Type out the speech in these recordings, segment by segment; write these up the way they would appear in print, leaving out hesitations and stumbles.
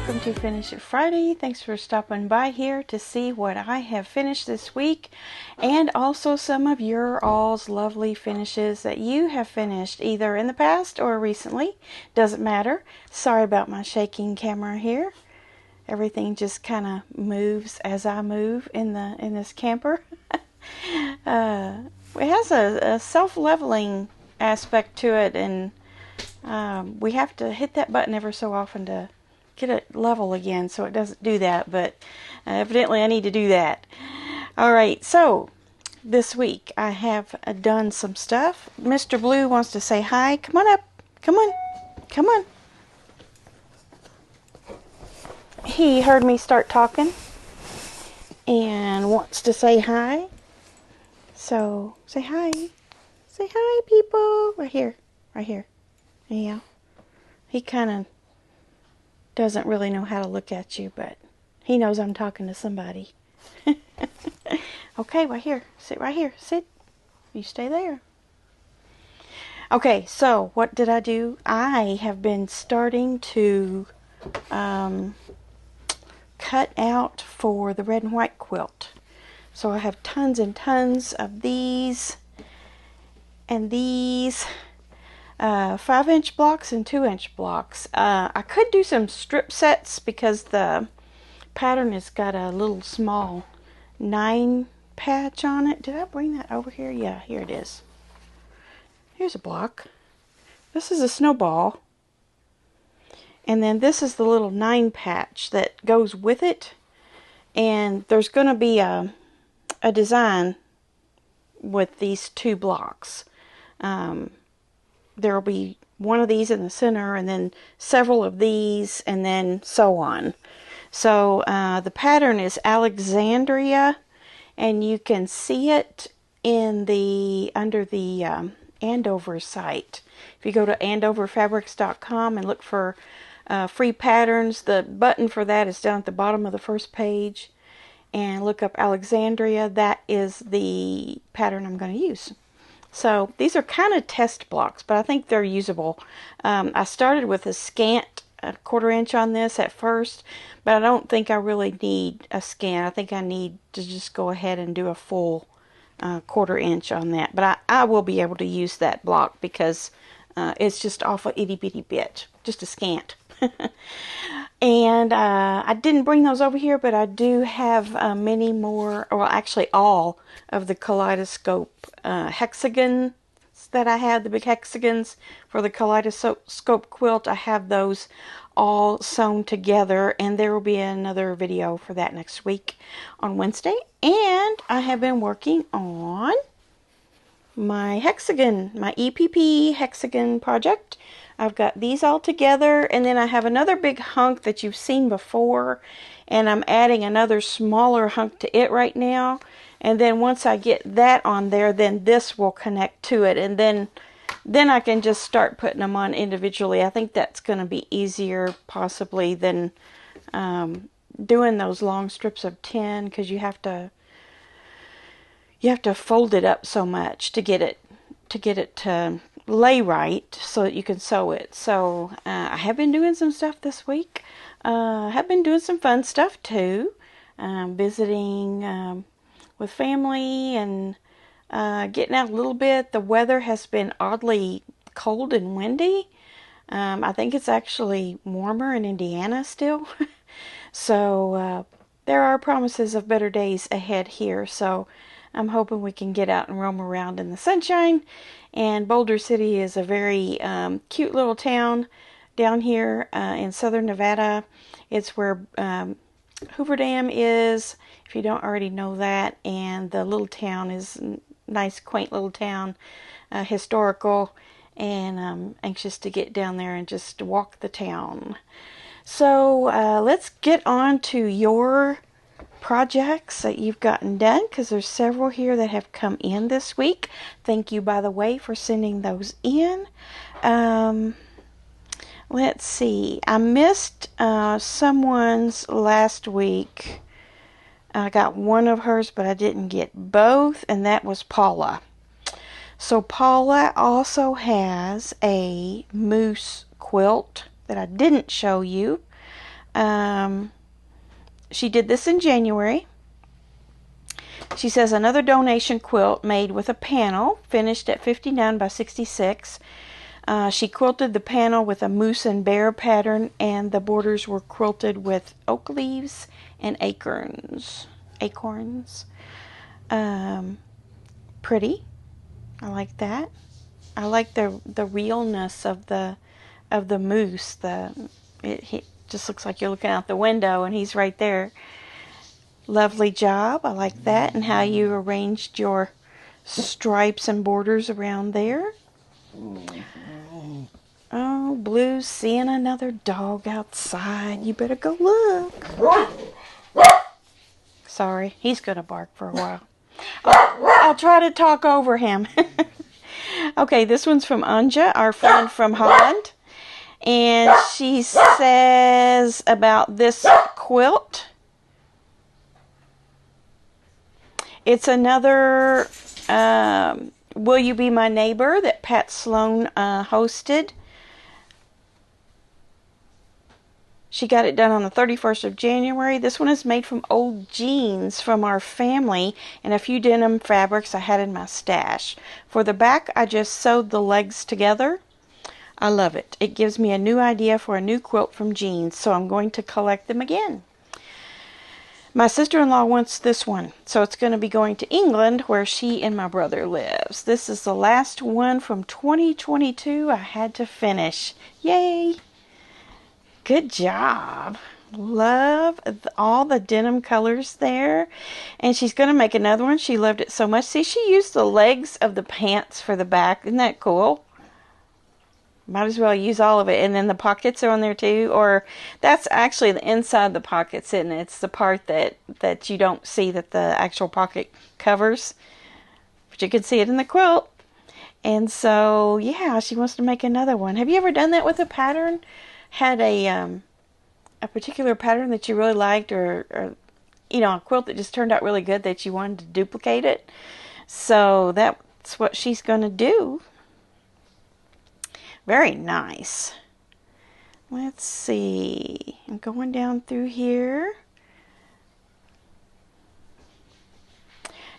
welcome to Finish It Friday. Thanks for stopping by here to see what I have finished this week, and also some of your all's lovely finishes that you have finished either in the past or recently. Doesn't matter. Sorry about my shaking camera here. Everything just kind of moves as I move in this camper. It has a self-leveling aspect to it, and we have to hit that button ever so often to get it level again, so it doesn't do that, but evidently I need to do that. Alright, so this week I have done some stuff. Mr. Blue wants to say hi. Come on up. Come on. Come on. He heard me start talking and wants to say hi. So say hi. Say hi, people. Right here. Right here. Yeah. He kind of doesn't really know how to look at you, but he knows I'm talking to somebody. Okay, right here. Sit right here. Sit. You stay there. Okay, so what did I do? I have been starting to cut out for the Red and White Quilt. So I have tons and tons of these and these 5-inch blocks and 2-inch blocks. I could do some strip sets because the pattern has got a little small 9 patch on it. Did I bring that over here? Yeah, here it is. Here's a block. This is a snowball. And then this is the little 9 patch that goes with it. And there's going to be a design with these 2 blocks. There will be one of these in the center, and then several of these, and then so on. So the pattern is Alexandria, and you can see it in under the Andover site. If you go to andoverfabrics.com and look for free patterns, the button for that is down at the bottom of the first page, and look up Alexandria. That is the pattern I'm going to use. So these are kind of test blocks, but I think they're usable. I started with a scant 1/4 inch on this at first, but I don't think I really need a scant. I think I need to just go ahead and do a full 1/4 inch on that. But I will be able to use that block because it's just off a itty bitty bit, just a scant. And I didn't bring those over here, but I do have many more, well, actually all of the Kaleidoscope hexagons that I have, the big hexagons for the Kaleidoscope Quilt. I have those all sewn together, and there will be another video for that next week on Wednesday. And I have been working on my hexagon, my EPP hexagon project. I've got these all together, and then I have another big hunk that you've seen before, and I'm adding another smaller hunk to it right now. And then once I get that on there, then this will connect to it, and then I can just start putting them on individually. I think that's going to be easier possibly than doing those long strips of 10, because you have to fold it up so much to get it to lay right so that you can sew it. So I have been doing some stuff this week. I have been doing some fun stuff too. Visiting with family and getting out a little bit. The weather has been oddly cold and windy. I think it's actually warmer in Indiana still. So there are promises of better days ahead here. So I'm hoping we can get out and roam around in the sunshine. And Boulder City is a very cute little town down here in southern Nevada. It's where Hoover Dam is, if you don't already know that. And the little town is a nice, quaint little town, historical. And I'm anxious to get down there and just walk the town. So let's get on to your projects that you've gotten done, because there's several here that have come in this week. Thank you, by the way, for sending those in. Let's see. I missed someone's last week. I got one of hers, but I didn't get both, and that was Paula. So Paula also has a moose quilt that I didn't show you. She did this in January. She says, another donation quilt made with a panel, finished at 59 by 66. She quilted the panel with a moose and bear pattern, and the borders were quilted with oak leaves and acorns. Pretty. I like that. I like the realness of the moose. It just looks like you're looking out the window and he's right there. Lovely job. I like that, and how you arranged your stripes and borders around there. Oh, Blue's seeing another dog outside. You better go look. Sorry, he's going to bark for a while. I'll try to talk over him. Okay, this one's from Anja, our friend from Holland. And she says about this quilt. It's another Will You Be My Neighbor that Pat Sloan hosted. She got it done on the 31st of January. This one is made from old jeans from our family and a few denim fabrics I had in my stash. For the back, I just sewed the legs together. I love it. It gives me a new idea for a new quilt from jeans, so I'm going to collect them again. My sister-in-law wants this one, so it's going to be going to England, where she and my brother lives. This is the last one from 2022 I had to finish. Yay! Good job. Love all the denim colors there. And she's going to make another one. She loved it so much. See, she used the legs of the pants for the back. Isn't that cool? Might as well use all of it. And then the pockets are on there too. Or that's actually the inside of the pockets, isn't it? It's the part that you don't see that the actual pocket covers. But you can see it in the quilt. And so, yeah, she wants to make another one. Have you ever done that with a pattern? Had a particular pattern that you really liked, or you know, a quilt that just turned out really good that you wanted to duplicate it? So that's what she's going to do. Very nice. Let's see. I'm going down through here.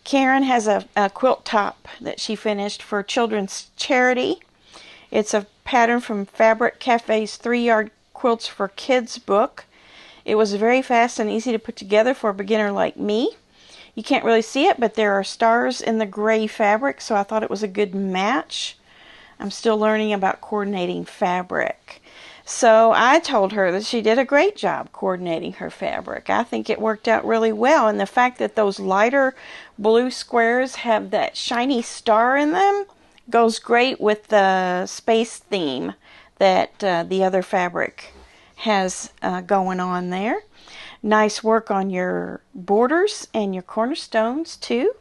Karen has a quilt top that she finished for children's charity. It's a pattern from Fabric Cafe's 3-Yard Quilts for Kids book. It was very fast and easy to put together for a beginner like me. You can't really see it, but there are stars in the gray fabric, so I thought it was a good match. I'm still learning about coordinating fabric. So I told her that she did a great job coordinating her fabric. I think it worked out really well, and the fact that those lighter blue squares have that shiny star in them goes great with the space theme that the other fabric has going on there. Nice work on your borders and your cornerstones too.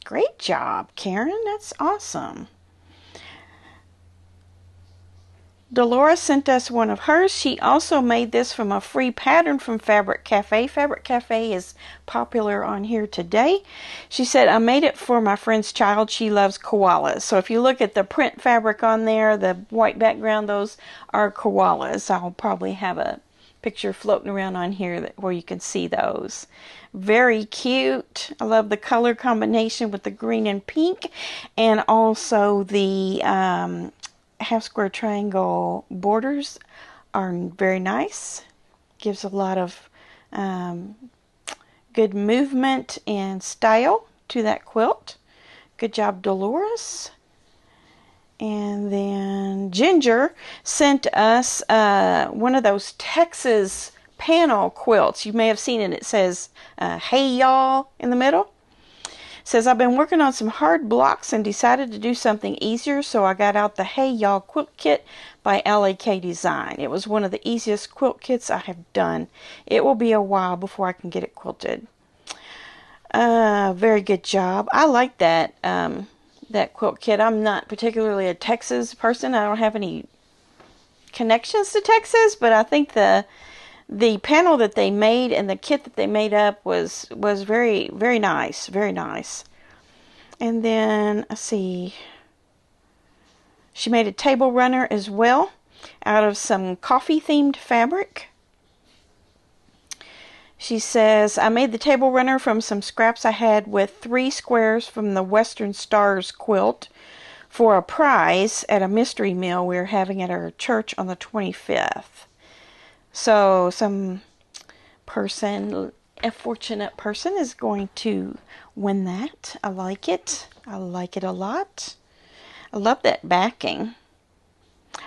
Great job, Karen. That's awesome. Dolores sent us one of hers. She also made this from a free pattern from Fabric Cafe. Fabric Cafe is popular on here today. She said, I made it for my friend's child. She loves koalas. So if you look at the print fabric on there, the white background, those are koalas. I'll probably have a picture floating around on here where you can see those. Very cute. I love the color combination with the green and pink, and also the half square triangle borders are very nice. Gives a lot of good movement and style to that quilt. Good job, Dolores. And then Ginger sent us one of those Texas panel quilts. You may have seen it. It says, hey y'all in the middle. It says, I've been working on some hard blocks and decided to do something easier, so I got out the Hey Y'all Quilt Kit by LAK Design. It was one of the easiest quilt kits I have done. It will be a while before I can get it quilted. Very good job. I like that that quilt kit. I'm not particularly a Texas person. I don't have any connections to Texas, but I think the panel that they made and the kit that they made up was very, very nice. Very nice. And then, let's see. She made a table runner as well. out of some coffee themed fabric. She says, I made the table runner from some scraps I had with 3 squares from the Western Stars quilt for a prize at a mystery meal we were having at our church on the 25th. So some person, a fortunate person, is going to win that. I like it. I like it a lot. I love that backing.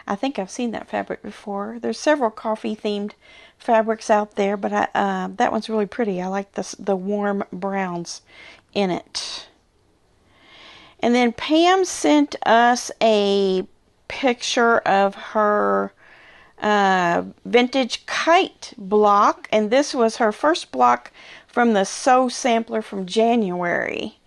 I think I've seen that fabric before. There's several coffee themed fabrics out there, but that one's really pretty. I like the warm browns in it. And then Pam sent us a picture of her vintage kite block, and this was her first block from the Sew Sampler from January.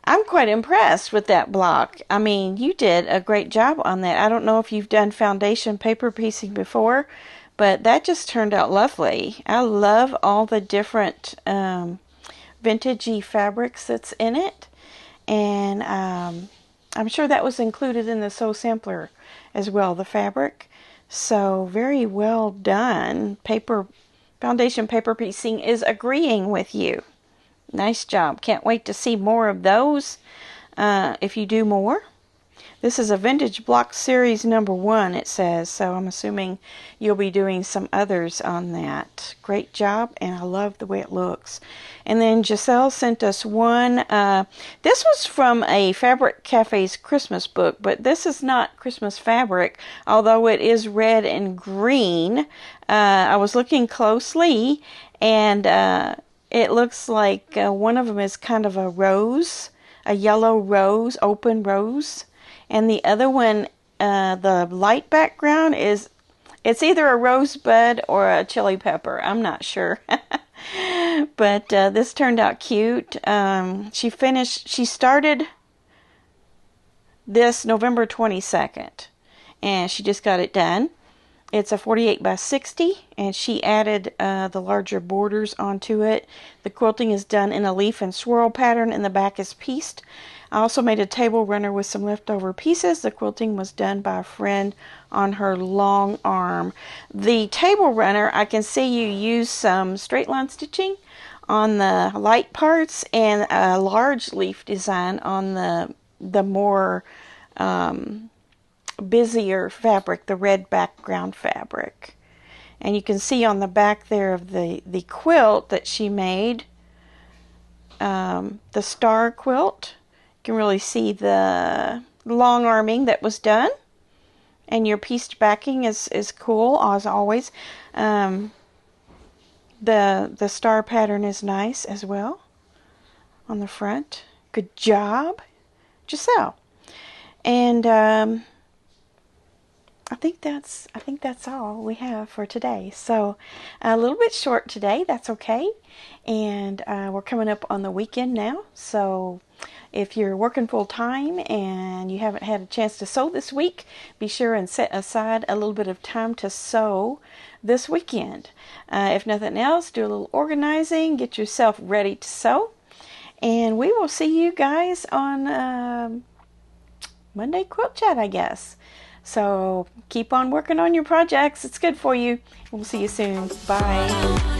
I'm quite impressed with that block. I mean, you did a great job on that. I don't know if you've done foundation paper piecing before, but that just turned out lovely. I love all the different vintagey fabrics that's in it, and I'm sure that was included in the Sew Sampler as well, the fabric. So very well done. Foundation paper piecing is agreeing with you. Nice job. Can't wait to see more of those if you do more. This is a Vintage Block Series number 1, it says, so I'm assuming you'll be doing some others on that. Great job, and I love the way it looks. And then Giselle sent us one. This was from a Fabric Cafe's Christmas book, but this is not Christmas fabric, although it is red and green. I was looking closely, and it looks like one of them is kind of a rose, a yellow rose, open rose. And the other one, the light background it's either a rosebud or a chili pepper. I'm not sure. But this turned out cute. She started this November 22nd. And she just got it done. It's a 48 by 60, and she added the larger borders onto it. The quilting is done in a leaf and swirl pattern, and the back is pieced. I also made a table runner with some leftover pieces. The quilting was done by a friend on her long arm. The table runner, I can see you use some straight line stitching on the light parts and a large leaf design on the more busier fabric, the red background fabric. And you can see on the back there of the quilt that she made, the star quilt. You can really see the long arming that was done, and your pieced backing is cool as always. The star pattern is nice as well on the front. Good job, Giselle. And I think that's all we have for today. So a little bit short today, that's okay. And we're coming up on the weekend now, so if you're working full time and you haven't had a chance to sew this week, be sure and set aside a little bit of time to sew this weekend. If nothing else, do a little organizing, get yourself ready to sew, and we will see you guys on Monday Quilt Chat, I guess. So keep on working on your projects. It's good for you. We'll see you soon. Bye.